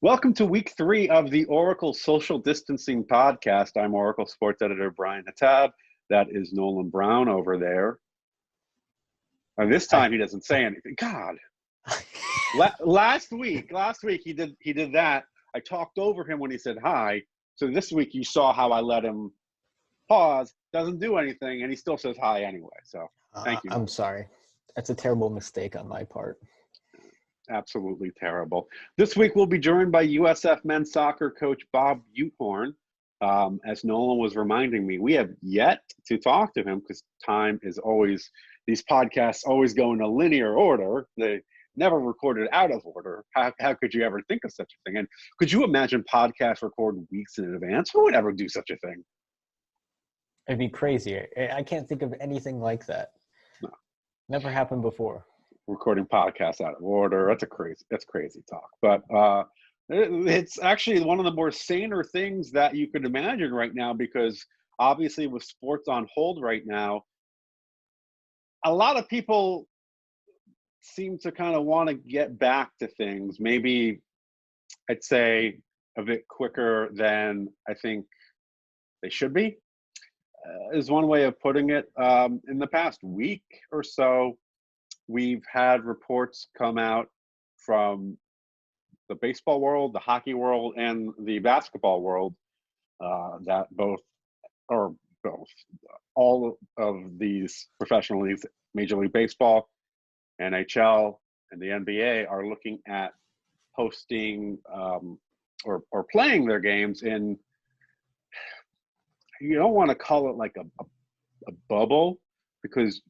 Welcome to week 3 of the Oracle Social Distancing Podcast. I'm Oracle Sports Editor Brian Hattab. That is Nolan Brown over there. And this time he doesn't say anything. God. Last week he did that. I talked over him when he said hi. So this week you saw how I let him pause, doesn't do anything, and he still says hi anyway. So thank you. I'm sorry. That's a terrible mistake on my part. Absolutely terrible. This week we'll be joined by USF men's soccer coach Bob Butehorn. As Nolan was reminding me, we have yet to talk to him because time is always, these podcasts always go in a linear order. They never recorded out of order. How could you ever think of such a thing? And could you imagine podcasts record weeks in advance? Who would ever do such a thing? It'd be crazy. I can't think of anything like that. No. Never happened before. Recording podcasts out of order. That's crazy talk. But it's actually one of the more saner things that you could imagine right now, because obviously with sports on hold right now, a lot of people seem to kind of want to get back to things. Maybe I'd say a bit quicker than I think they should be, is one way of putting it. In the past week or so, we've had reports come out from the baseball world, the hockey world, and the basketball world that all of these professional leagues, Major League Baseball, NHL, and the NBA, are looking at hosting or playing their games in, you don't want to call it like a bubble, because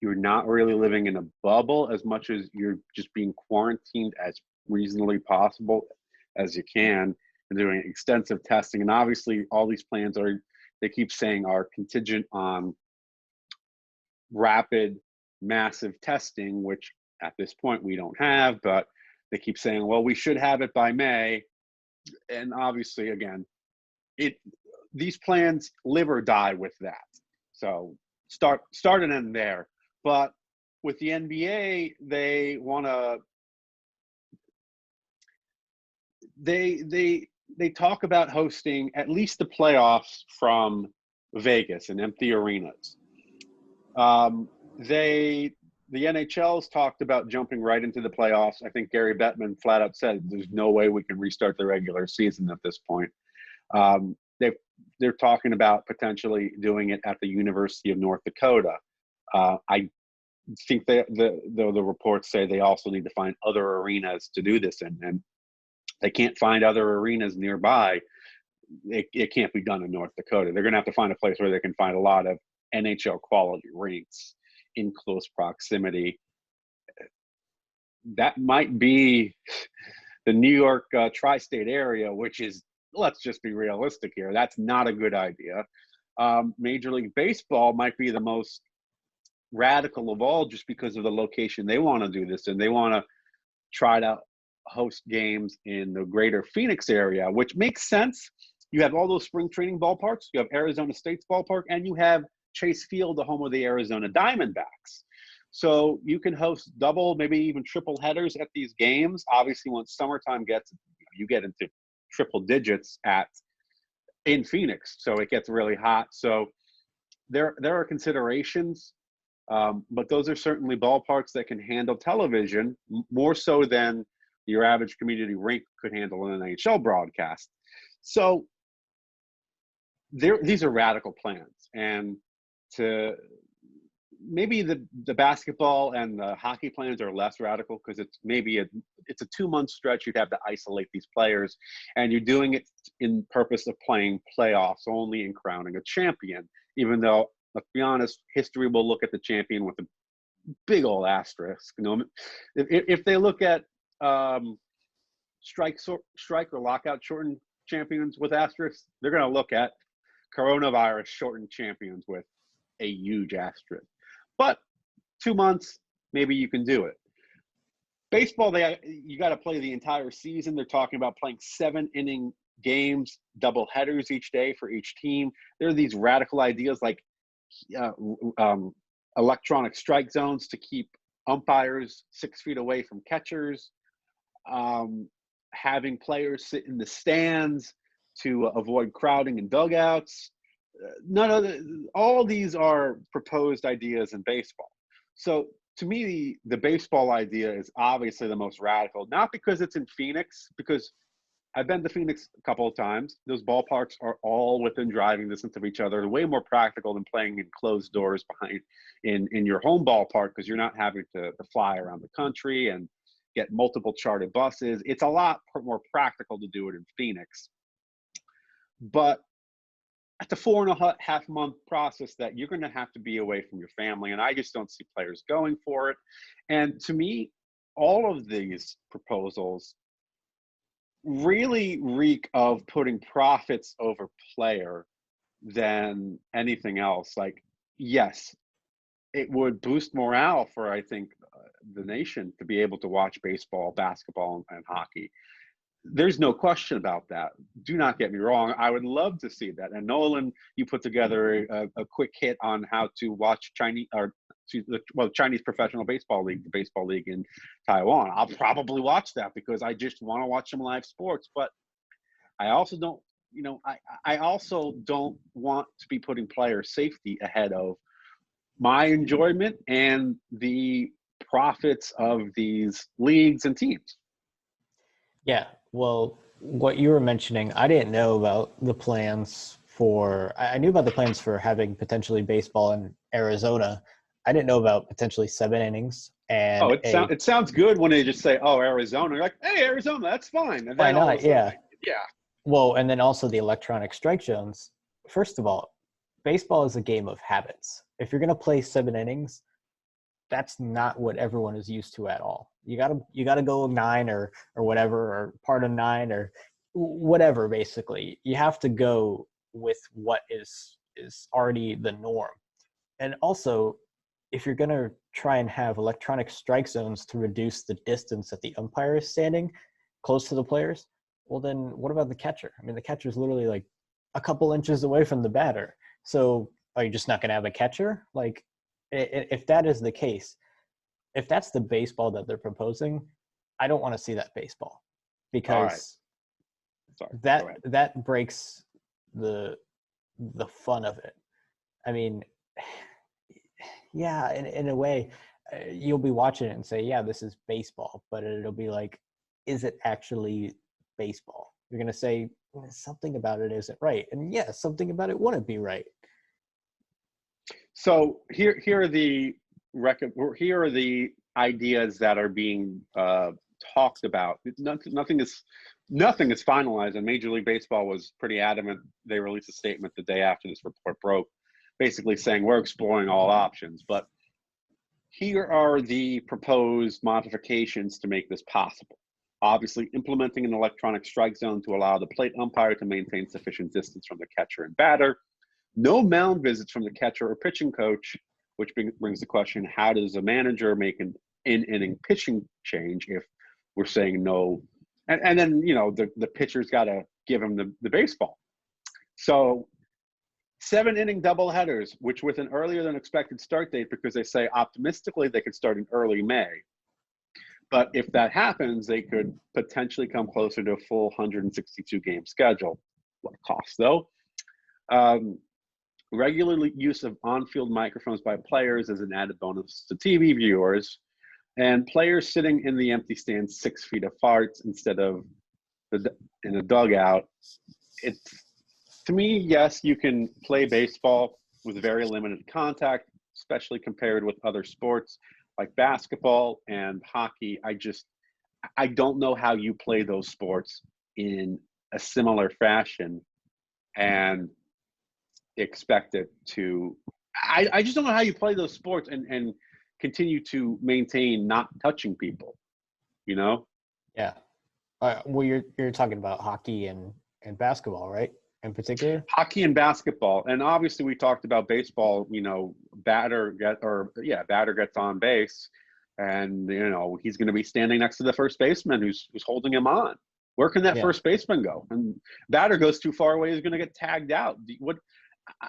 you're not really living in a bubble as much as you're just being quarantined as reasonably possible as you can, and doing extensive testing. And obviously all these plans they keep saying are contingent on rapid, massive testing, which at this point we don't have, but they keep saying, well, we should have it by May. And obviously, again, these plans live or die with that. So start and end there. But with the NBA, they want to, they talk about hosting at least the playoffs from Vegas and empty arenas. The NHL's talked about jumping right into the playoffs. I think Gary Bettman flat out said there's no way we can restart the regular season at this point. They're talking about potentially doing it at the University of North Dakota. I think the reports say they also need to find other arenas to do this in, and they can't find other arenas nearby. It can't be done in North Dakota. They're going to have to find a place where they can find a lot of NHL quality rinks in close proximity. That might be the New York tri-state area, which is, let's just be realistic here, that's not a good idea. Major League Baseball might be the most radical of all, just because of the location they want to do this, and they want to try to host games in the greater Phoenix area, which makes sense. You have all those spring training ballparks, you have Arizona State's ballpark, and you have Chase Field, the home of the Arizona Diamondbacks. So you can host double, maybe even triple headers at these games. Obviously, once summertime gets, you get into triple digits in Phoenix, so it gets really hot. So there are considerations, but those are certainly ballparks that can handle television more so than your average community rink could handle an NHL broadcast. So these are radical plans, and maybe the basketball and the hockey plans are less radical, because it's maybe it's a 2-month stretch. You'd have to isolate these players, and you're doing it in purpose of playing playoffs only and crowning a champion, even though, let's be honest, history will look at the champion with a big old asterisk. You know, if they look at strike or lockout shortened champions with asterisks, they're going to look at coronavirus shortened champions with a huge asterisk. But 2 months, maybe you can do it. Baseball, you got to play the entire season. They're talking about playing 7-inning games, double headers each day for each team. There are these radical ideas like electronic strike zones to keep umpires 6 feet away from catchers. having players sit in the stands to avoid crowding in dugouts. None of all these are proposed ideas in baseball. So to me, the baseball idea is obviously the most radical, not because it's in Phoenix, because I've been to Phoenix a couple of times. Those ballparks are all within driving distance of each other. They're way more practical than playing in closed doors behind in your home ballpark, because you're not having to fly around the country and get multiple chartered buses. It's a lot more practical to do it in Phoenix. But it's a 4.5 month process that you're going to have to be away from your family. And I just don't see players going for it. And to me, all of these proposals really reek of putting profits over player than anything else. Like, yes, it would boost morale for, I think, the nation to be able to watch baseball, basketball, and hockey. There's no question about that. Do not get me wrong. I would love to see that. And Nolan, you put together a quick hit on how to watch Chinese Professional Baseball League, the baseball league in Taiwan. I'll probably watch that because I just want to watch some live sports. But I also don't, I also don't want to be putting player safety ahead of my enjoyment and the profits of these leagues and teams. Yeah, well, what you were mentioning, I didn't know about the plans for, I knew about the plans for having potentially baseball in Arizona. I didn't know about potentially 7 innings and it sounds good when they just say, "Oh, Arizona." You're like, "Hey, Arizona, that's fine." And why then all of not? a sudden, Yeah. yeah. Well, and then also the electronic strike zones. First of all, baseball is a game of habits. If you're going to play 7 innings, that's not what everyone is used to at all. You gotta go 9 or whatever, or part of 9 or whatever. Basically, you have to go with what is already the norm. And also, if you're gonna try and have electronic strike zones to reduce the distance that the umpire is standing close to the players, well then what about the catcher? I mean, the catcher is literally like a couple inches away from the batter. So are you just not gonna have a catcher? Like, if that is the case, if that's the baseball that they're proposing, I don't want to see that baseball, because that breaks the fun of it. I mean, yeah, in a way, you'll be watching it and say, yeah, this is baseball, but it'll be like, is it actually baseball? You're going to say something about it isn't right. And yeah, something about it wouldn't be right. So here are the ideas that are being talked about. Nothing is finalized, and Major League Baseball was pretty adamant. They released a statement the day after this report broke, basically saying we're exploring all options. But here are the proposed modifications to make this possible. Obviously, implementing an electronic strike zone to allow the plate umpire to maintain sufficient distance from the catcher and batter. No mound visits from the catcher or pitching coach, which brings the question, how does a manager make an in-inning pitching change if we're saying no? And then, the pitcher's got to give him the baseball. So 7-inning doubleheaders, which with an earlier than expected start date, because they say optimistically they could start in early May. But if that happens, they could potentially come closer to a full 162 game schedule. What costs though? Regular use of on-field microphones by players is an added bonus to TV viewers, and players sitting in the empty stands 6 feet apart instead of in a dugout. It's, to me, yes, you can play baseball with very limited contact, especially compared with other sports like basketball and hockey. I don't know how you play those sports in a similar fashion and expect it to, I just don't know how you play those sports and continue to maintain not touching people, Yeah. Well, you're talking about hockey and basketball, right? In particular? Hockey and basketball. And obviously we talked about baseball, batter gets on base, and he's going to be standing next to the first baseman who's holding him on. Where can that first baseman go? And batter goes too far away, he's going to get tagged out.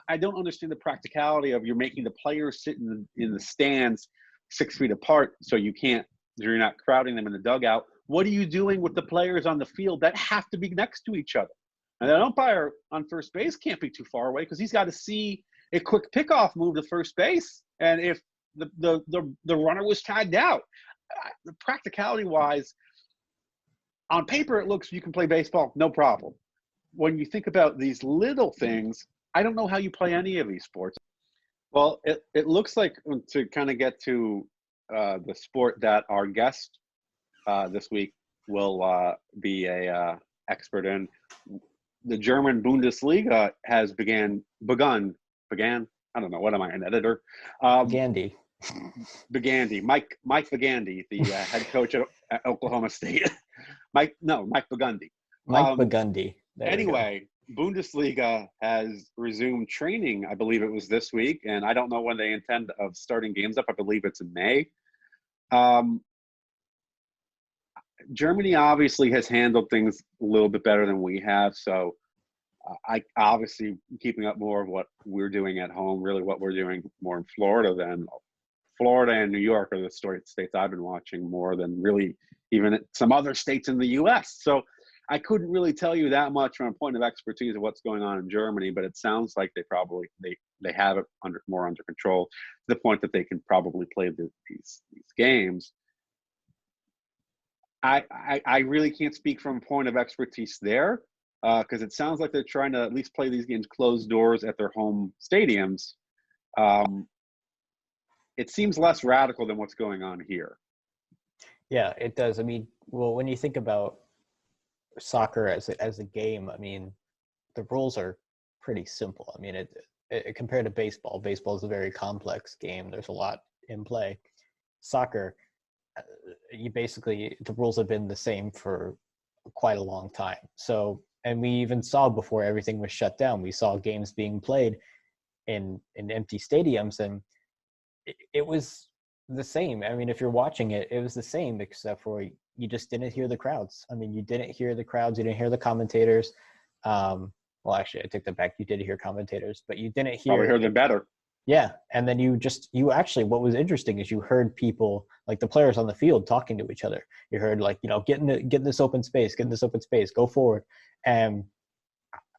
I don't understand the practicality of you're making the players sit in the stands 6 feet apart, so you're not crowding them in the dugout. what are you doing with the players on the field that have to be next to each other? And the umpire on first base can't be too far away because he's got to see a quick pickoff move to first base. And if the runner was tagged out, practicality wise, on paper, it looks you can play baseball, no problem. When you think about these little things, I don't know how you play any of these sports. Well, it looks like, to kind of get to the sport that our guest this week will be a expert in, the German Bundesliga has begun. I don't know. What am I, an editor? Gandhi. Bagandi, Mike Bagandi, the head coach at Oklahoma State. Mike Bagandi. Mike Bagandi. Anyway, Bundesliga has resumed training. I believe it was this week, and I don't know when they intend of starting games up. I believe it's in May. Germany obviously has handled things a little bit better than we have, so I obviously keeping up more of what we're doing at home, really what we're doing more in Florida than Florida and New York are the states I've been watching more than really even some other states in the U.S. So I couldn't really tell you that much from a point of expertise of what's going on in Germany, but it sounds like they have it more under control to the point that they can probably play these games. I really can't speak from a point of expertise there because it sounds like they're trying to at least play these games closed doors at their home stadiums. It seems less radical than what's going on here. Yeah, it does. I mean, well, when you think about soccer as a game, I mean, the rules are pretty simple. I mean, it compared to baseball is a very complex game. There's a lot in play. Soccer, the rules have been the same for quite a long time. So, and we even saw before everything was shut down, we saw games being played in empty stadiums, and it was the same. I mean, if you're watching it, it was the same, except for you just didn't hear the crowds. I mean, you didn't hear the crowds, you didn't hear the commentators. Well, actually, I take that back. You did hear commentators, but you didn't hear. Probably heard them better. Yeah, and then you actually, what was interesting is you heard people, like the players on the field, talking to each other. You heard, like, get in this open space, go forward. And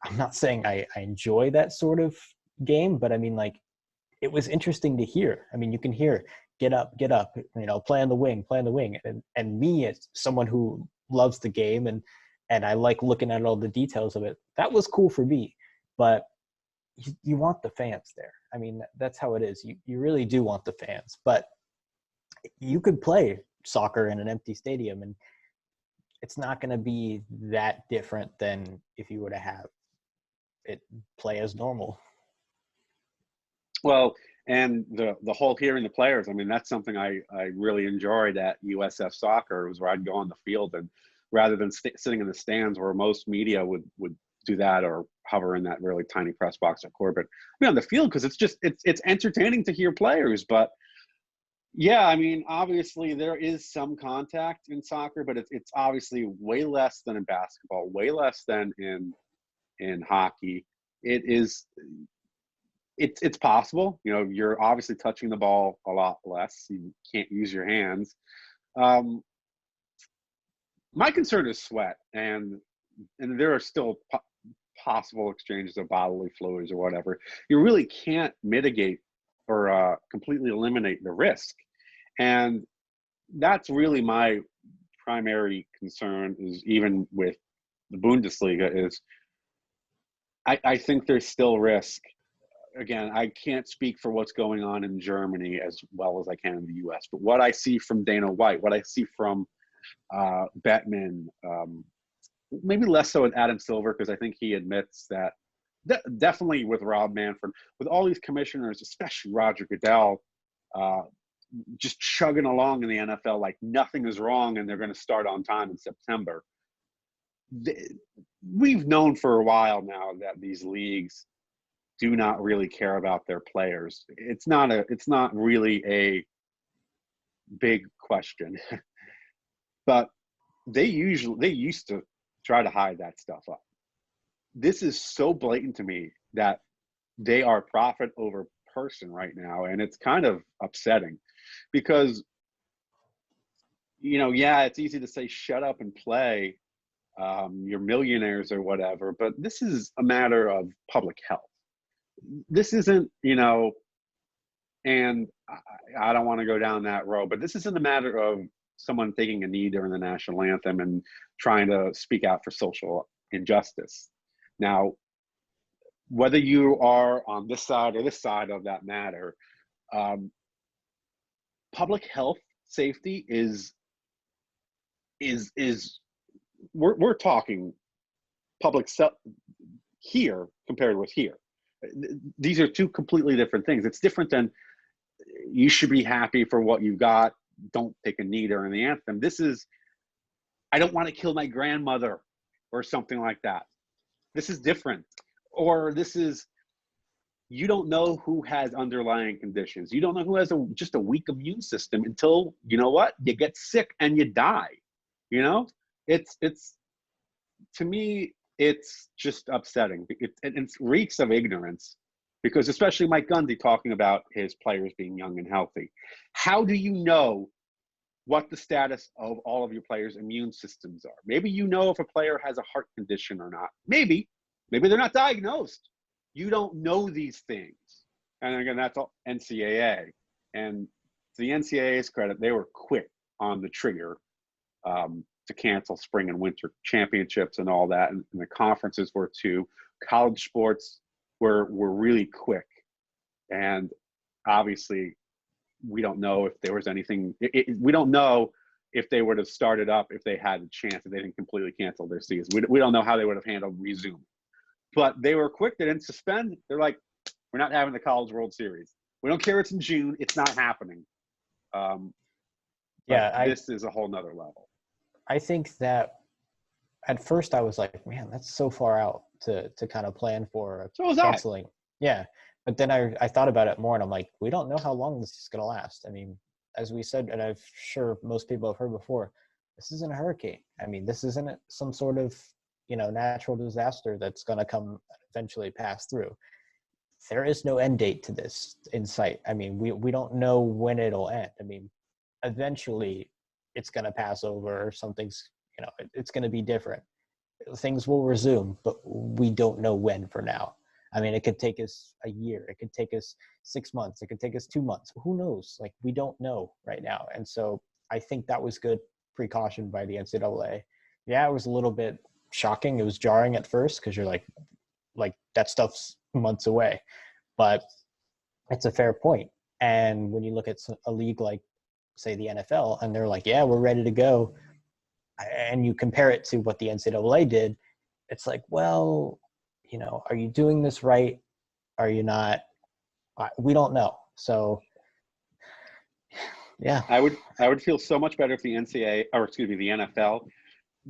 I'm not saying I enjoy that sort of game, but I mean, like, it was interesting to hear. I mean, you can hear, get up, play on the wing. And me, as someone who loves the game and I like looking at all the details of it, that was cool for me. But you want the fans there. I mean, that's how it is. You really do want the fans. But you could play soccer in an empty stadium, and it's not going to be that different than if you were to have it play as normal. Well, and the whole hearing the players, I mean, that's something I really enjoyed at USF Soccer, was where I'd go on the field, and rather than sitting in the stands where most media would do that or hover in that really tiny press box at Corbett, be on the field, because it's entertaining to hear players. But yeah, I mean, obviously there is some contact in soccer, but it's obviously way less than in basketball, way less than in hockey. It's possible. You're obviously touching the ball a lot less. You can't use your hands. My concern is sweat, and there are still possible exchanges of bodily fluids or whatever. You really can't mitigate or completely eliminate the risk. And that's really my primary concern, is even with the Bundesliga, is I think there's still risk. Again, I can't speak for what's going on in Germany as well as I can in the U.S., but what I see from Dana White, what I see from Bettman, maybe less so with Adam Silver, because I think he admits that definitely with Rob Manfred, with all these commissioners, especially Roger Goodell, just chugging along in the NFL like nothing is wrong and they're going to start on time in September. We've known for a while now that these leagues do not really care about their players. It's not really a big question, but they used to try to hide that stuff up. This is so blatant to me that they are profit over person right now, and it's kind of upsetting, because yeah, it's easy to say shut up and play. You're millionaires or whatever, but this is a matter of public health. This isn't, and I don't want to go down that road, but this isn't a matter of someone taking a knee during the national anthem and trying to speak out for social injustice. Now, whether you are on this side or this side of that matter, public health safety is we're talking here compared with here. These are two completely different things. It's different than you should be happy for what you got. Don't take a knee during the anthem. This is, I don't want to kill my grandmother or something like that. This is different. Or this is, you don't know who has underlying conditions. You don't know who has just a weak immune system until, you know what, you get sick and you die. It's to me, it's just upsetting. It reeks of ignorance, because especially Mike Gundy talking about his players being young and healthy. How do you know what the status of all of your players' immune systems are? Maybe you know if a player has a heart condition or not. Maybe they're not diagnosed. You don't know these things. And again, that's all NCAA. And to the NCAA's credit, they were quick on the trigger to cancel spring and winter championships and all that. And the conferences were too. College sports were really quick. And obviously, we don't know if there was anything. We don't know if they would have started up if they had a chance, if they didn't completely cancel their season. We don't know how they would have handled resume. But they were quick. They didn't suspend. They're like, we're not having the College World Series. We don't care it's in June. It's not happening. This is a whole nother level. I think that at first I was like, man, that's so far out to kind of plan for canceling. Yeah. But then I thought about it more, and I'm like, we don't know how long this is going to last. I mean, as we said, and I'm sure most people have heard before, this isn't a hurricane. I mean, this isn't some sort of, natural disaster that's going to come eventually pass through. There is no end date to this in sight. I mean, we don't know when it'll end. I mean, eventually it's going to pass over, or something's, it's going to be different. Things will resume, but we don't know when for now. I mean, it could take us a year. It could take us 6 months. It could take us 2 months. Who knows? Like, we don't know right now. And so I think that was good precaution by the NCAA. Yeah, it was a little bit shocking. It was jarring at first, because you're like that stuff's months away. But it's a fair point. And when you look at a league like, say, the NFL, and they're like, yeah, we're ready to go, and you compare it to what the NCAA did, it's like, well, are you doing this right? Are you not? We don't know. So, yeah. I would feel so much better if the the NFL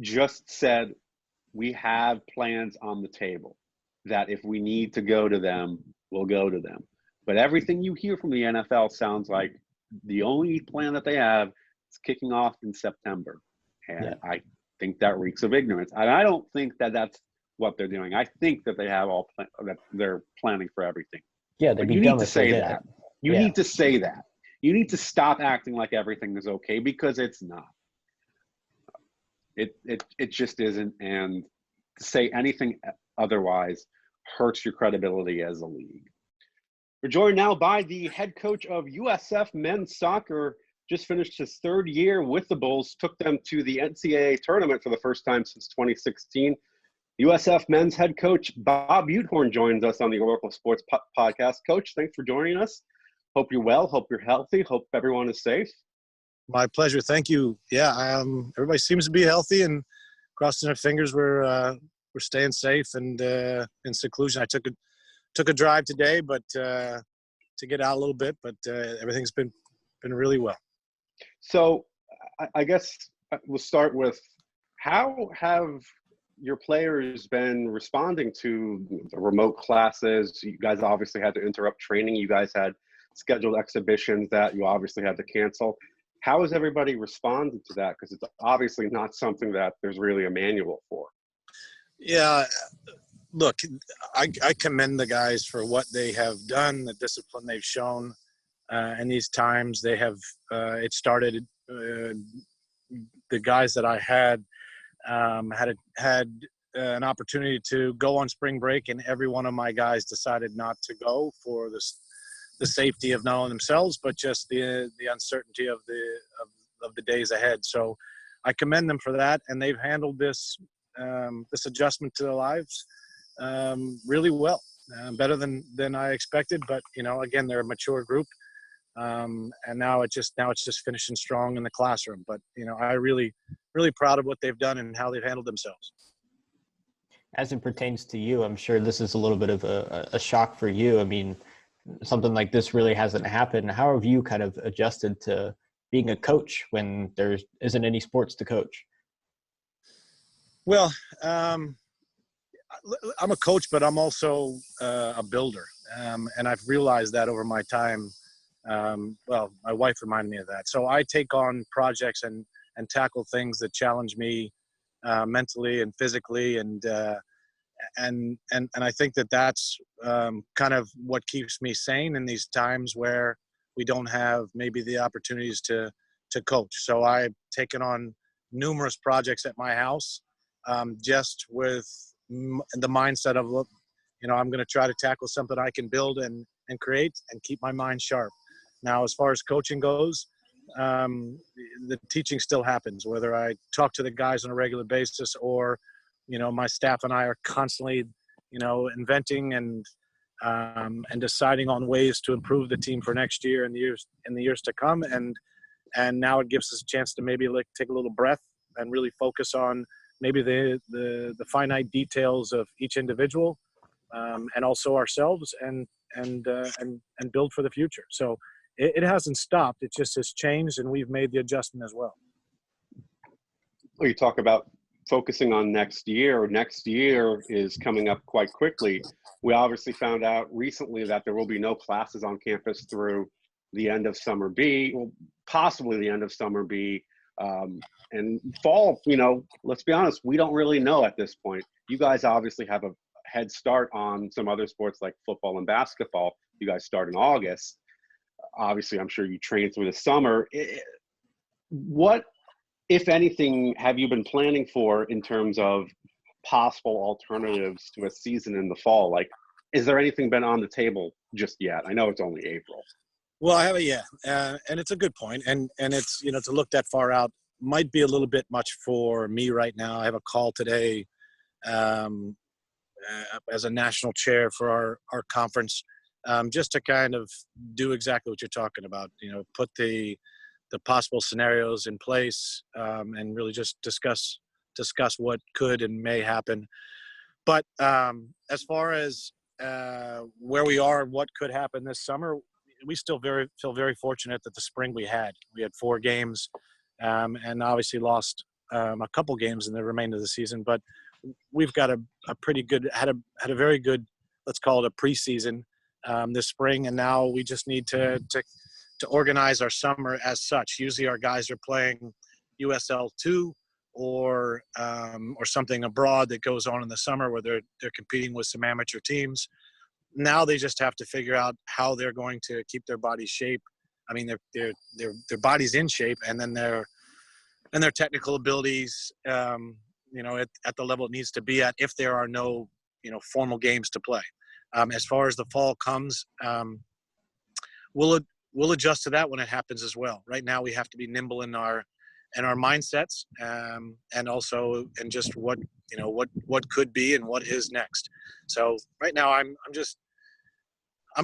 just said, we have plans on the table that if we need to go to them, we'll go to them. But everything you hear from the NFL sounds like the only plan that they have is kicking off in September. And I think that reeks of ignorance. And I don't think that that's what they're doing. I think that they have that they're planning for everything. Yeah, but you need to say that. You need to say that. You need to stop acting like everything is okay, because it's not. It just isn't, and to say anything otherwise hurts your credibility as a league. We're joined now by the head coach of USF men's soccer. Just finished his third year with the Bulls, took them to the NCAA tournament for the first time since 2016. USF men's head coach Bob Butehorn joins us on the Oracle Sports Podcast. Coach, thanks for joining us. Hope you're well. Hope you're healthy. Hope everyone is safe. My pleasure. Thank you. Yeah, everybody seems to be healthy, and crossing our fingers we're staying safe and in seclusion. I took a drive today, but to get out a little bit, but everything's been really well. So I guess we'll start with, how have your players been responding to the remote classes? You guys obviously had to interrupt training. You guys had scheduled exhibitions that you obviously had to cancel. How has everybody responded to that? Because it's obviously not something that there's really a manual for. Yeah, look, I commend the guys for what they have done, the discipline they've shown. In these times, they have it started the guys that I had had an opportunity to go on spring break, and every one of my guys decided not to go for the safety of not only themselves but just the uncertainty of the days ahead. So I commend them for that, and they've handled this adjustment to their lives really well, better than I expected. But again, they're a mature group, and now it's just finishing strong in the classroom. But I really proud of what they've done and how they've handled themselves. As it pertains to you, I'm sure this is a little bit of a shock for you. I mean, something like this really hasn't happened. How have you kind of adjusted to being a coach when there isn't any sports to coach? Well, I'm a coach, but I'm also a builder. And I've realized that over my time. Well, my wife reminded me of that. So I take on projects and tackle things that challenge me mentally and physically. And I think that's kind of what keeps me sane in these times where we don't have maybe the opportunities to coach. So I've taken on numerous projects at my house, just with the mindset of, look, I'm going to try to tackle something I can build and create and keep my mind sharp. Now, as far as coaching goes, the teaching still happens, whether I talk to the guys on a regular basis or, my staff and I are constantly, inventing and deciding on ways to improve the team for next year and the years to come. And now it gives us a chance to maybe take a little breath and really focus on maybe the finite details of each individual, and also ourselves, and build for the future. So it hasn't stopped. It just has changed, and we've made the adjustment as well. Well, you talk about focusing on next year. Next year is coming up quite quickly. We obviously found out recently that there will be no classes on campus through the end of summer B, well, possibly the end of summer B. And fall, let's be honest, we don't really know at this point. You guys obviously have a head start on some other sports like football and basketball. You guys start in August. Obviously, I'm sure you train through the summer. What, if anything, have you been planning for in terms of possible alternatives to a season in the fall? Like, is there anything been on the table just yet? I know it's only April. Well, I haven't yet, and it's a good point. And it's, to look that far out might be a little bit much for me right now. I have a call today as a national chair for our conference, just to kind of do exactly what you're talking about. Put the possible scenarios in place, and really just discuss what could and may happen. But as far as where we are and what could happen this summer, we still feel very fortunate that the spring we had 4 games, and obviously lost a couple games in the remainder of the season. But we've got a pretty good, had a very good, let's call it a preseason this spring, and now we just need to organize our summer as such. Usually our guys are playing USL 2 or something abroad that goes on in the summer where they're competing with some amateur teams. Now they just have to figure out how they're going to keep their body's shape. I mean, their body's in shape, and then their technical abilities, at the level it needs to be at if there are no, formal games to play. As far as the fall comes, we'll adjust to that when it happens as well. Right now, we have to be nimble in our mindsets, and also in just what could be and what is next. So right now, I'm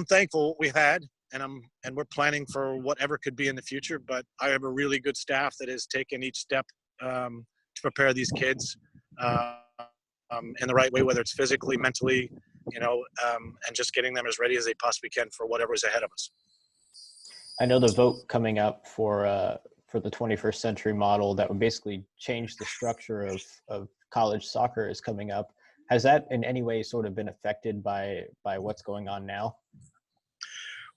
thankful what we've had, and we're planning for whatever could be in the future. But I have a really good staff that has taken each step to prepare these kids in the right way, whether it's physically, mentally, and just getting them as ready as they possibly can for whatever is ahead of us. I know the vote coming up for the 21st century model that would basically change the structure of college soccer is coming up. Has that in any way sort of been affected by what's going on now?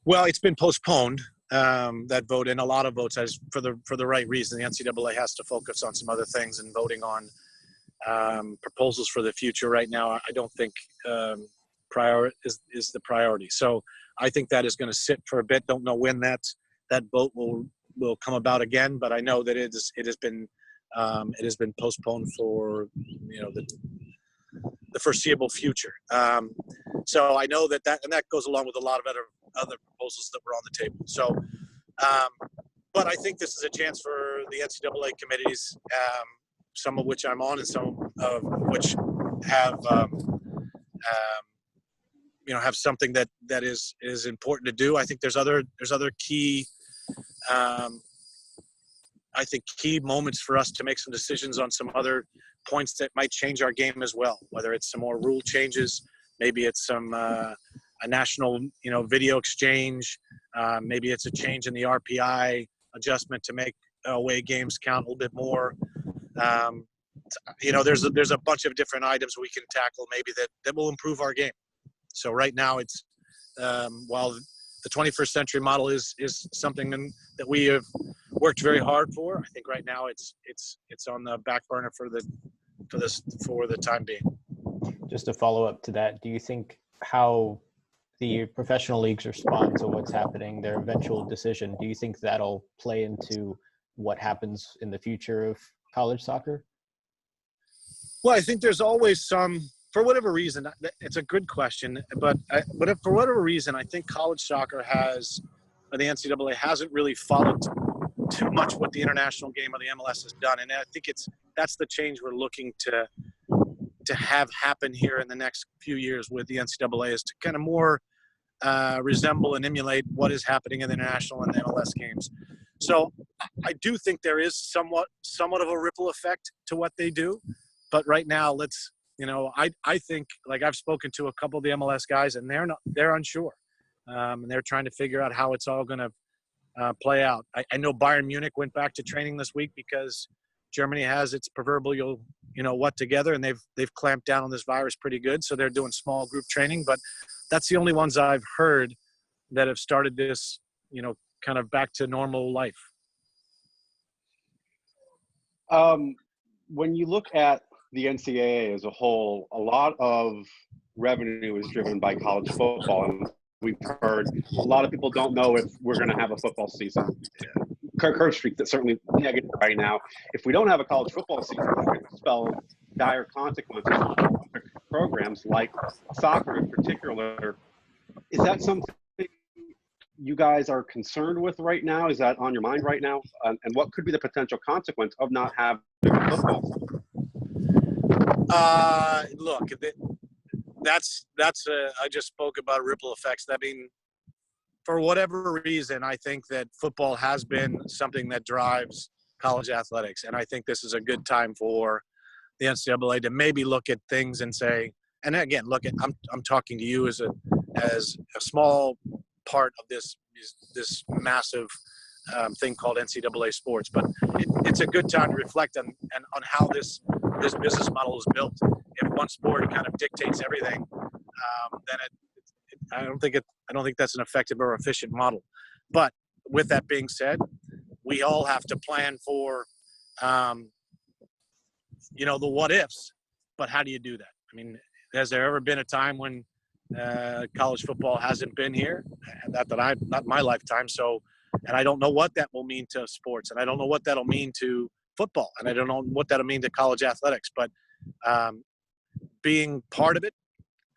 Well, it's been postponed, that vote, and a lot of votes as for the right reason. The NCAA has to focus on some other things, and voting on proposals for the future right now, I don't think is the priority. So I think that is going to sit for a bit. Don't know when that vote will come about again, but I know that it has been It has been postponed for the foreseeable future. So I know that goes along with a lot of other proposals that were on the table. So, but I think this is a chance for the NCAA committees, some of which I'm on, and some of which have have something that is important to do. I think there's other key. I think key moments for us to make some decisions on some other points that might change our game as well, whether it's some more rule changes, maybe it's some a national video exchange, maybe it's a change in the RPI adjustment to make away games count a little bit more. There's a bunch of different items we can tackle maybe that will improve our game. So right now it's while the 21st century model is something that we have worked very hard for, I think right now it's on the back burner for the time being. Just to follow up to that, do you think how the professional leagues respond to what's happening, their eventual decision, do you think that'll play into what happens in the future of college soccer? Well, I think there's always some, for whatever reason, it's a good question, but if for whatever reason, I think college soccer the NCAA hasn't really followed too much what the international game or the MLS has done. And I think that's the change we're looking to have happen here in the next few years with the NCAA, is to kind of more resemble and emulate what is happening in the international and the MLS games. So I do think there is somewhat of a ripple effect to what they do. But right now, I think, like, I've spoken to a couple of the MLS guys, and they're unsure. And they're trying to figure out how it's all going to play out. I know Bayern Munich went back to training this week because Germany has its proverbial, what together, and they've clamped down on this virus pretty good. So they're doing small group training, but that's the only ones I've heard that have started this, kind of back to normal life. When you look at the NCAA as a whole, a lot of revenue is driven by college football, and we've heard a lot of people don't know if we're going to have a football season. Curve Street, that's certainly negative right now. If we don't have a college football season, it's going to spell dire consequences for programs like soccer in particular. Is that something you guys are concerned with right now? Is that on your mind right now? And what could be the potential consequence of not having football? Look, I just spoke about ripple effects. I mean, for whatever reason, I think that football has been something that drives college athletics. And I think this is a good time for the NCAA to maybe look at things and say, and again, I'm talking to you as a small part of this massive thing called NCAA sports. But it's a good time to reflect on how this business model is built. If one sport kind of dictates everything, then I don't think that's an effective or efficient model. But with that being said, we all have to plan for, the what ifs. But how do you do that? I mean, has there ever been a time when college football hasn't been here? Not my lifetime. So, and I don't know what that will mean to sports, and I don't know what that'll mean to football, and I don't know what that'll mean to college athletics. But being part of it,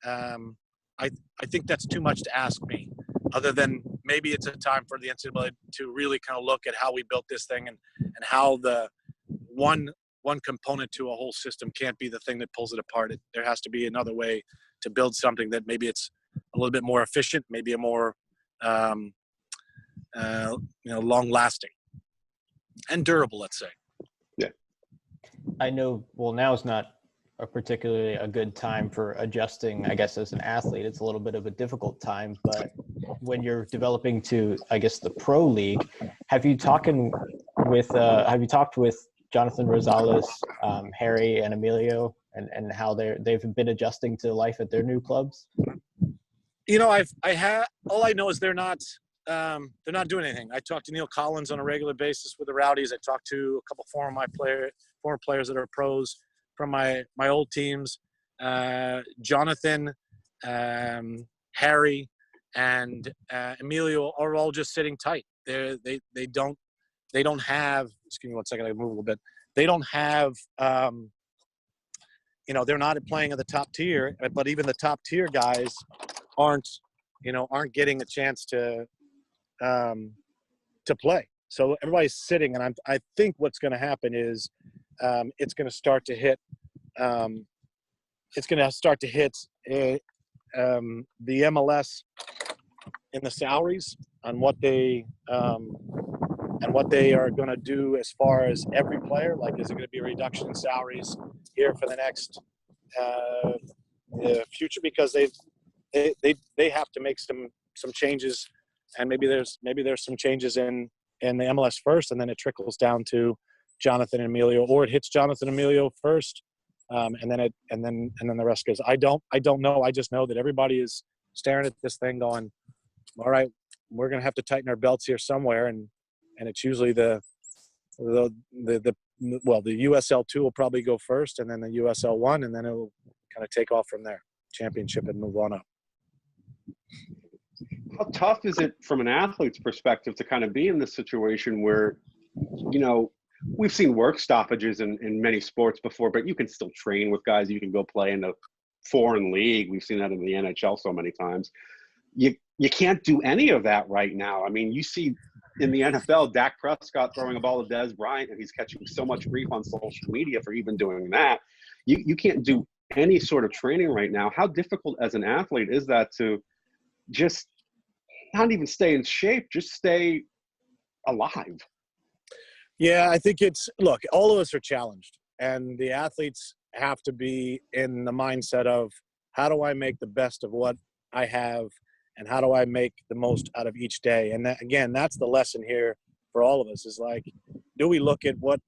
I think that's too much to ask me, other than maybe it's a time for the NCAA to really kind of look at how we built this thing and how the one component to a whole system can't be the thing that pulls it apart. There has to be another way to build something that maybe it's a little bit more efficient, maybe a more long lasting and durable, let's say. Yeah. I know, well, now is not particularly a good time for adjusting. I guess as an athlete, it's a little bit of a difficult time, but when you're developing to, I guess, the pro league, have you talked with Jonathan Rosales, Harry and Emilio, and how they've been adjusting to life at their new clubs? All I know is they're not doing anything. I talk to Neil Collins on a regular basis with the Rowdies. I talk to a couple former players that are pros from my old teams. Jonathan, Harry, and Emilio are all just sitting tight. They don't have. Excuse me 1 second. I move a little bit. they don't have, they're not playing at the top tier, but even the top tier guys aren't getting a chance to play. So everybody's sitting, and I think what's going to happen is it's going to start to hit. It's going to start to hit the MLS in the salaries on what they are going to do as far as every player. Like, is it going to be a reduction in salaries here for the next future? Because they have to make some changes, and maybe there's some changes in the MLS first, and then it trickles down to Jonathan and Emilio, or it hits Jonathan and Emilio first, and then the rest goes. I don't know. I just know that everybody is staring at this thing, going, "All right, we're going to have to tighten our belts here somewhere," and it's usually the USL 2 will probably go first, and then the USL 1, and then it'll kind of take off from there, championship, and move on up. How tough is it from an athlete's perspective to kind of be in this situation where, we've seen work stoppages in many sports before, but you can still train with guys. You can go play in a foreign league. We've seen that in the NHL so many times. You can't do any of that right now. I mean, you see in the NFL, Dak Prescott throwing a ball to Des Bryant, and he's catching so much grief on social media for even doing that. You can't do any sort of training right now. How difficult as an athlete is that to just not even stay in shape, just stay alive? Yeah, I think look, all of us are challenged, and the athletes have to be in the mindset of, how do I make the best of what I have, and how do I make the most out of each day? And that, again, that's the lesson here for all of us, is like, do we look at what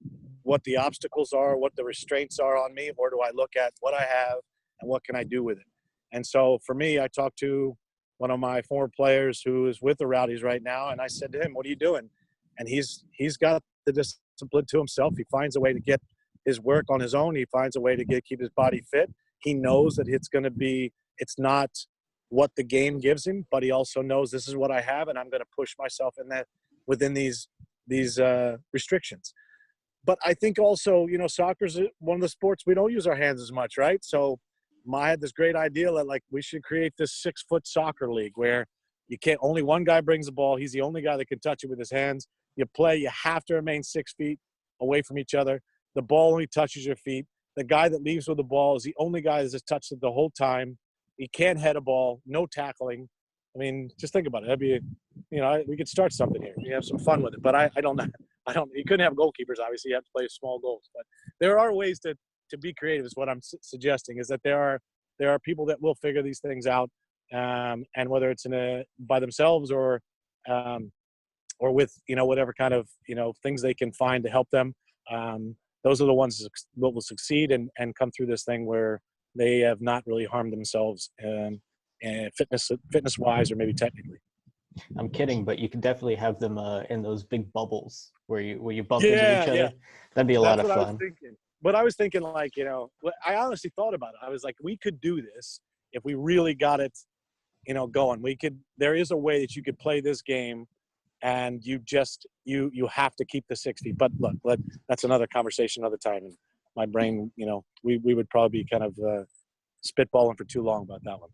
the obstacles are, what the restraints are on me, or do I look at what I have and what can I do with it? And so for me, I talked to one of my former players who is with the Rowdies right now, and I said to him, "What are you doing?" And he's got the discipline to himself. He finds a way to get his work on his own. He finds a way to keep his body fit. He knows that it's not what the game gives him, but he also knows, this is what I have, and I'm going to push myself in that within these restrictions. But I think also, soccer's one of the sports we don't use our hands as much, right? So I had this great idea that, like, we should create this 6-foot soccer league where only one guy brings the ball. He's the only guy that can touch it with his hands. You have to remain 6 feet away from each other. The ball only touches your feet. The guy that leaves with the ball is the only guy that's just touched it the whole time. He can't head a ball, no tackling. I mean, just think about it. That'd be, we could start something here. We have some fun with it. But I don't, you couldn't have goalkeepers, obviously. You have to play small goals. But there are ways to be creative, is what I'm suggesting, is that there are people that will figure these things out. And whether it's by themselves or with, whatever kind of, things they can find to help them. Those are the ones that will succeed and come through this thing where they have not really harmed themselves, and fitness wise, or maybe technically. I'm kidding, but you could definitely have them in those big bubbles where you bump into each other. Yeah. That'd be a lot of fun. But I was thinking, like, I honestly thought about it. I was like, we could do this if we really got it, going. There is a way that you could play this game, and you have to keep the 6 feet. But look, that's another conversation another time. And my brain, we would probably be kind of spitballing for too long about that one.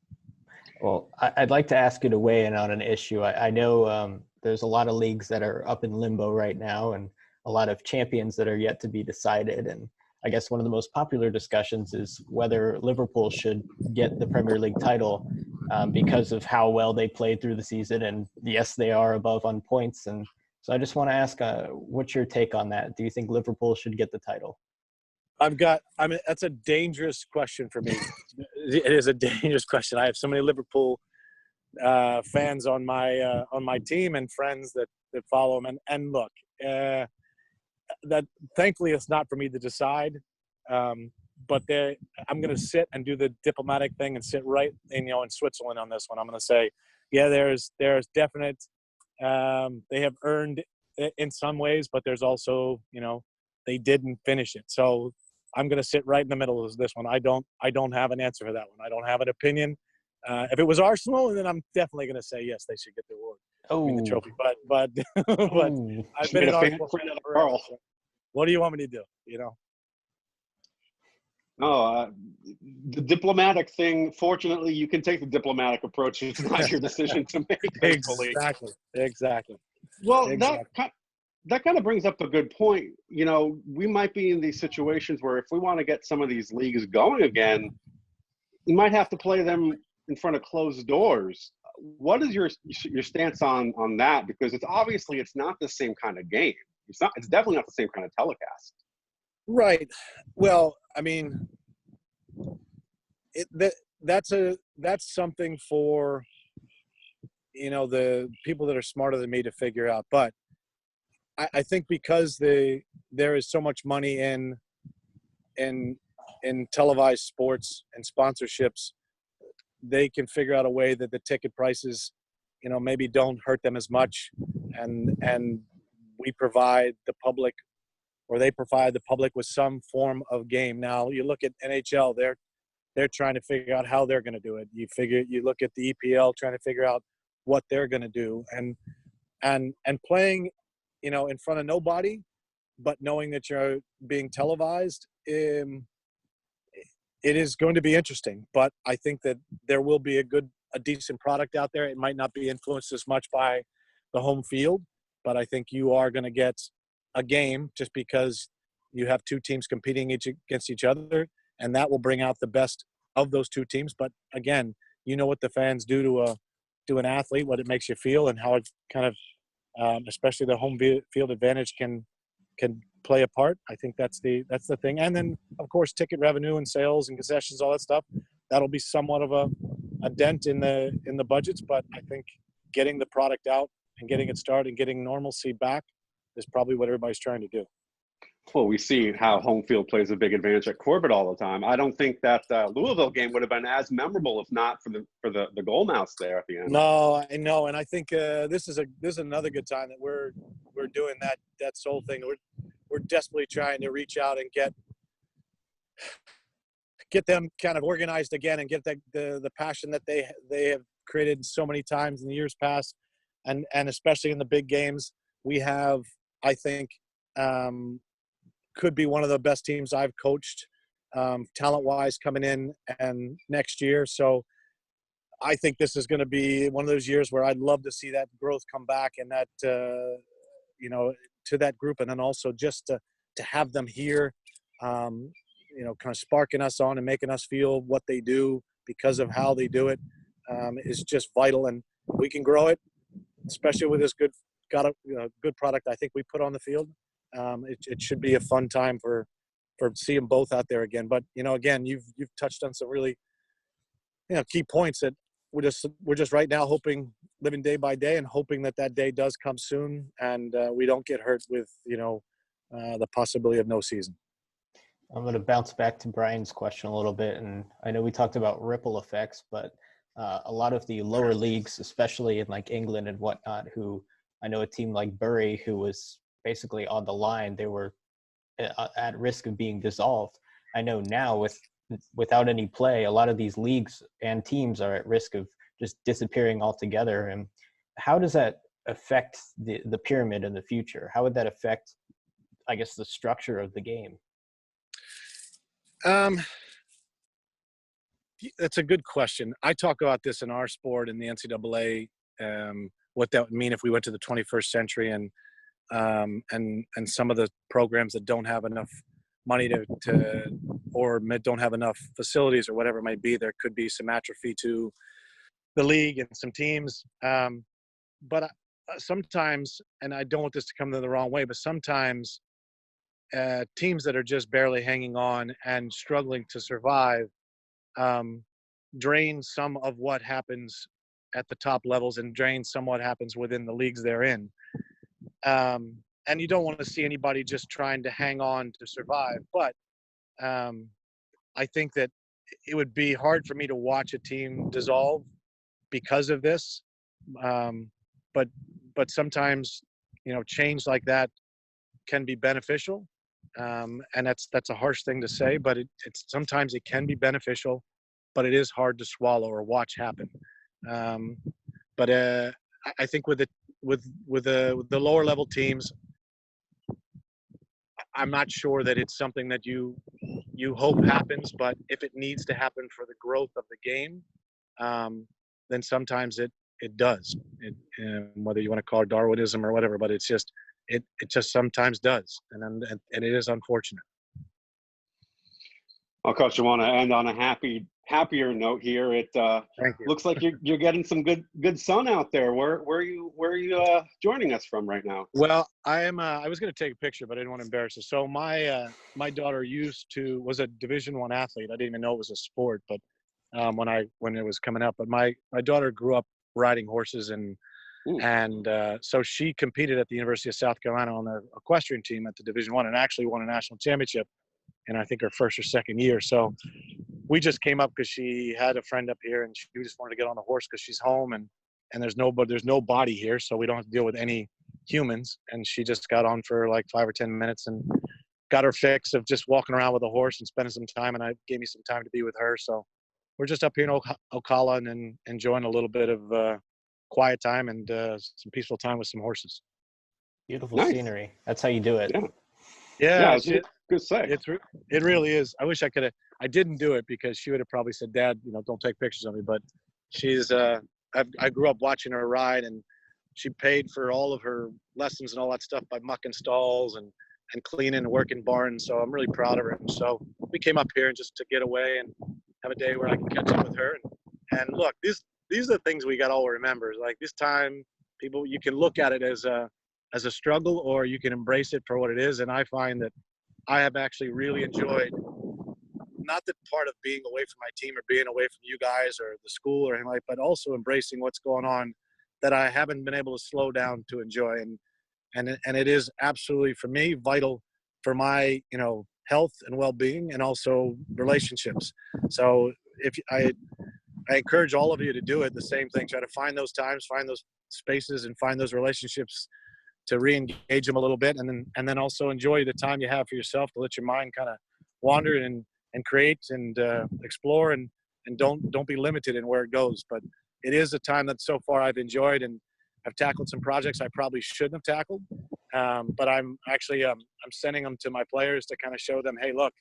Well, I'd like to ask you to weigh in on an issue. I know there's a lot of leagues that are up in limbo right now, and a lot of champions that are yet to be decided. And I guess one of the most popular discussions is whether Liverpool should get the Premier League title because of how well they played through the season. And yes, they are above on points. And so I just want to ask, what's your take on that? Do you think Liverpool should get the title? That's a dangerous question for me. It is a dangerous question. I have so many Liverpool fans on my team, and friends that follow them. And look, that thankfully it's not for me to decide. But I'm going to sit and do the diplomatic thing and sit right in Switzerland on this one. I'm going to say, yeah, there's definite. They have earned it in some ways, but there's also, they didn't finish it. So I'm going to sit right in the middle of this one. I don't have an answer for that one. I don't have an opinion. If it was Arsenal, then I'm definitely going to say yes, they should get the award. The trophy. But I've been an Arsenal fan forever. what do you want me to do? You know? No, the diplomatic thing, fortunately, you can take the diplomatic approach. It's not your decision to make, thankfully. Exactly. Well, Exactly. that kind of brings up a good point. You know, we might be in these situations where if we want to get some of these leagues going again, you might have to play them in front of closed doors. What is your stance on that? Because it's not the same kind of game. It's definitely not the same kind of telecast. Right. Well, I mean, that's something for, you know, the people that are smarter than me to figure out. But I think because there is so much money in televised sports and sponsorships, they can figure out a way that the ticket prices, you know, maybe don't hurt them as much, and we provide the public, or they provide the public with some form of game. Now you look at NHL, they're trying to figure out how they're going to do it. You look at the EPL trying to figure out what they're going to do, and playing, you know, in front of nobody, but knowing that you're being televised, it is going to be interesting. But I think that there will be a decent product out there. It might not be influenced as much by the home field, but I think you are going to get a game just because you have two teams competing against each other, and that will bring out the best of those two teams. But again, you know what the fans do to an athlete, what it makes you feel, and how it kind of, especially the home field advantage can play a part. I think that's the thing. And then of course ticket revenue and sales and concessions, all that stuff, that'll be somewhat of a dent in the budgets. But I think getting the product out and getting it started and getting normalcy back is probably what everybody's trying to do. Well, we see how home field plays a big advantage at Corbett all the time. I don't think that Louisville game would have been as memorable if not for the goal mouse there at the end. No, I know, and I think this is another good time that we're doing that soul thing. We're desperately trying to reach out and get them kind of organized again and get the passion that they have created so many times in the years past, and especially in the big games. We have, I think, could be one of the best teams I've coached, talent-wise, coming in and next year. So I think this is going to be one of those years where I'd love to see that growth come back, and that you know, to that group, and then also just to have them here, you know, kind of sparking us on and making us feel what they do because of how they do it, is just vital. And we can grow it, especially with this good product I think we put on the field. It should be a fun time for seeing both out there again. But you know, again, you've touched on some really, you know, key points that we're just right now living day by day and hoping that day does come soon, and we don't get hurt with, you know, the possibility of no season. I'm going to bounce back to Brian's question a little bit, and I know we talked about ripple effects, but a lot of the lower leagues, especially in like England and whatnot, who I know a team like Bury, who was basically on the line, they were at risk of being dissolved. I know now without any play, a lot of these leagues and teams are at risk of just disappearing altogether. And how does that affect the pyramid in the future? How would that affect, I guess, the structure of the game? That's a good question. I talk about this in our sport in the NCAA, what that would mean if we went to the 21st century, and some of the programs that don't have enough money to or don't have enough facilities or whatever it might be, there could be some atrophy to the league and some teams. But sometimes, and I don't want this to come to the wrong way, but sometimes teams that are just barely hanging on and struggling to survive drain some of what happens at the top levels and drain some what happens within the leagues they're in. And you don't want to see anybody just trying to hang on to survive. But I think that it would be hard for me to watch a team dissolve because of this. But sometimes, you know, change like that can be beneficial. And that's a harsh thing to say, but it's sometimes it can be beneficial, but it is hard to swallow or watch happen. But I think with the lower level teams, I'm not sure that it's something that you hope happens, but if it needs to happen for the growth of the game, then sometimes it does. Whether you want to call it Darwinism or whatever, but it's just it just sometimes does, and it is unfortunate. Well, Coach, I want to end on a happier note here. It Thank you. looks like you're getting some good sun out there. Where are you joining us from right now? Well, I am. I was going to take a picture, but I didn't want to embarrass her. So my daughter was a Division I athlete. I didn't even know it was a sport, but when it was coming up. But my daughter grew up riding horses, and so she competed at the University of South Carolina on the equestrian team at the Division I, and actually won a national championship in I think her first or second year. So we just came up because she had a friend up here, and she just wanted to get on the horse because she's home, and there's no body here, so we don't have to deal with any humans. And she just got on for like 5 or 10 minutes and got her fix of just walking around with a horse and spending some time, and I gave me some time to be with her. So we're just up here in Ocala and enjoying a little bit of quiet time and some peaceful time with some horses. Beautiful Nice. scenery. That's how you do it. Yeah, good say. It really is. I wish I could have. I didn't do it because she would have probably said, "Dad, don't take pictures of me." But she's. I grew up watching her ride, and she paid for all of her lessons and all that stuff by mucking stalls and cleaning and working barns. So I'm really proud of her. And so we came up here and just to get away and have a day where I can catch up with her. And look, these are the things we got to all remember. Like this time, people, you can look at it as a struggle, or you can embrace it for what it is. And I find that I have actually really enjoyed not the part of being away from my team or being away from you guys or the school or anything like, but also embracing what's going on that I haven't been able to slow down to enjoy. And it is absolutely, for me, vital for my, health and well-being, and also relationships. So if I encourage all of you to do it, the same thing, try to find those times, find those spaces, and find those relationships to re-engage them a little bit, and then also enjoy the time you have for yourself to let your mind kind of wander and create and explore, and don't be limited in where it goes. But it is a time that so far I've enjoyed, and I've tackled some projects I probably shouldn't have tackled, but I'm actually I'm sending them to my players to kind of show them, hey, look,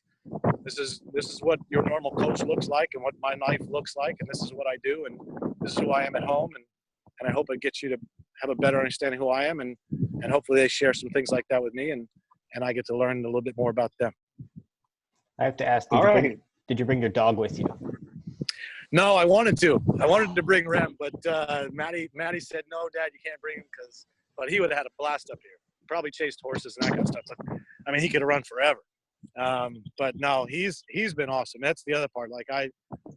this is what your normal coach looks like, and what my life looks like, and this is what I do, and this is who I am at home, and I hope it gets you to have a better understanding who I am, and hopefully they share some things like that with me, and I get to learn a little bit more about them. I have to ask, did you bring your dog with you? No, I wanted to bring Rem, but Maddie said, no, Dad, you can't bring him, but he would have had a blast up here. Probably chased horses and that kind of stuff. But, I mean, he could have run forever. But no, he's been awesome. That's the other part. Like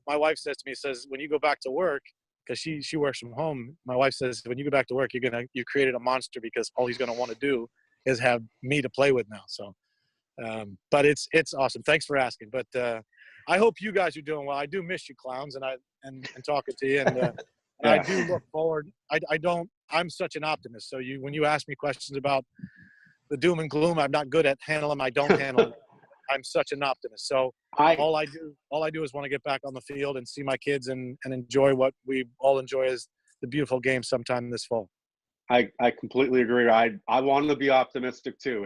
my wife says to me, when you go back to work, because she works from home, my wife says, when you go back to work, you created a monster, because all he's going to want to do is have me to play with now. So, but it's awesome. Thanks for asking. But I hope you guys are doing well. I do miss you, clowns, and talking to you, and Yeah. I do look forward. I'm such an optimist. So when you ask me questions about the doom and gloom, I'm not good at handling them. I don't handle them. I'm such an optimist. So all I do is want to get back on the field and see my kids and enjoy what we all enjoy, as the beautiful game sometime this fall. I completely agree. I want to be optimistic too.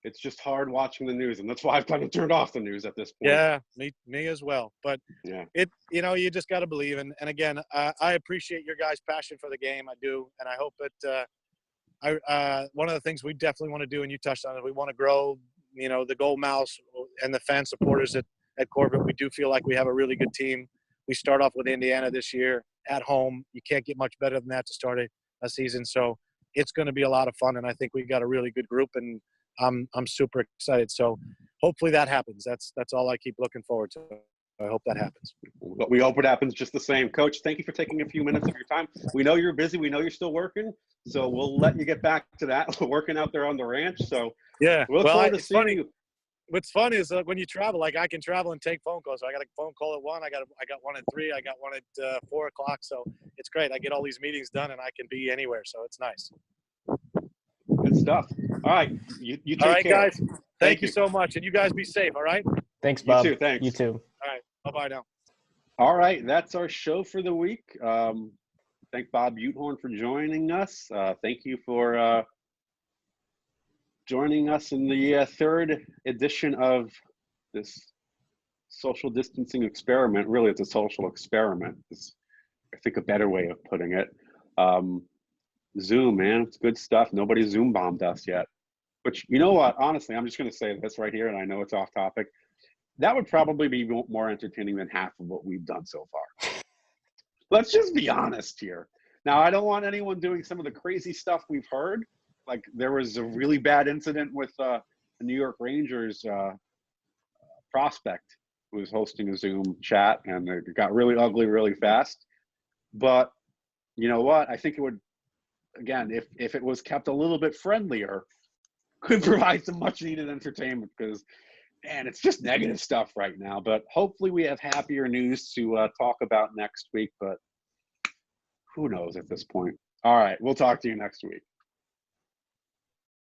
It's just hard watching the news, and that's why I've kind of turned off the news at this point. Yeah, me as well. But yeah, you just got to believe. And again, I appreciate your guys' passion for the game. I do, and I hope that one of the things we definitely want to do, and you touched on it, we want to grow, the Gold Mouse and the fan supporters at Corbett. We do feel like we have a really good team. We start off with Indiana this year at home. You can't get much better than that to start a season. So it's going to be a lot of fun, and I think we've got a really good group, and I'm super excited. So hopefully that happens. That's all I keep looking forward to. I hope that happens. But we hope it happens just the same. Coach, thank you for taking a few minutes of your time. We know you're busy. We know you're still working. So we'll let you get back to that, working out there on the ranch. So yeah, we'll look forward to seeing you. What's funny is when you travel, like I can travel and take phone calls. So I got a phone call at 1. I got one at 3. I got one at 4 o'clock. So it's great. I get all these meetings done, and I can be anywhere. So it's nice. Good stuff. All right. You take all right, care. Guys. Thank you so much. And you guys be safe, all right? Thanks, Bob. You too. Thanks. You too. All right. Bye-bye now. All right. That's our show for the week. Thank Bob Butehorn for joining us. Thank you for joining us in the third edition of this social distancing experiment. Really, it's a social experiment. It's, I think, a better way of putting it. Zoom, man, it's good stuff. Nobody Zoom bombed us yet. Which, you know what? Honestly, I'm just going to say this right here, and I know it's off topic. That would probably be more entertaining than half of what we've done so far. Let's just be honest here. Now, I don't want anyone doing some of the crazy stuff we've heard. Like, there was a really bad incident with the New York Rangers prospect who was hosting a Zoom chat, and it got really ugly really fast. But you know what? I think it would, again, if it was kept a little bit friendlier, could provide some much needed entertainment, because, man, it's just negative stuff right now. But hopefully we have happier news to talk about next week, but who knows at this point. All right, we'll talk to you next week.